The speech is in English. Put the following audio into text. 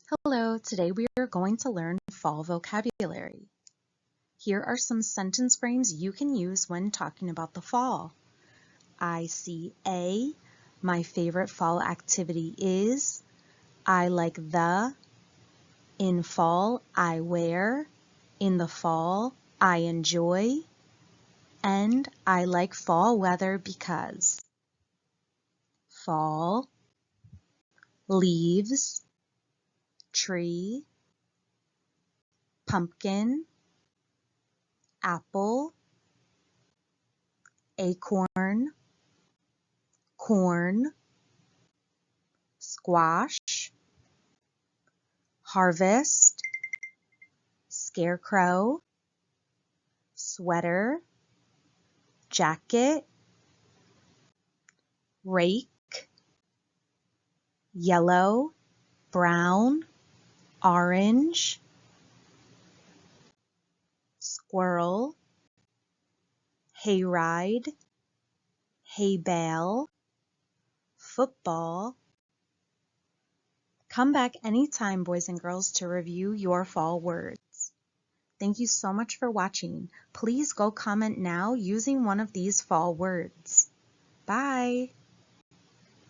Hello, today we are going to learn fall vocabulary. Here are some sentence frames you can use when talking about the fall. I see a. My favorite fall activity is. I like the. In fall, I wear. In the fall, I enjoy. And I like fall weather because. Fall, leaves, tree, pumpkin, apple, acorn, corn, squash, harvest, scarecrow, sweater, jacket, rake, yellow, brown, orange, squirrel, hayride, hay bale, football. Come back anytime, boys and girls, to review your fall words. Thank you so much for watching. Please go comment now using one of these fall words. Bye!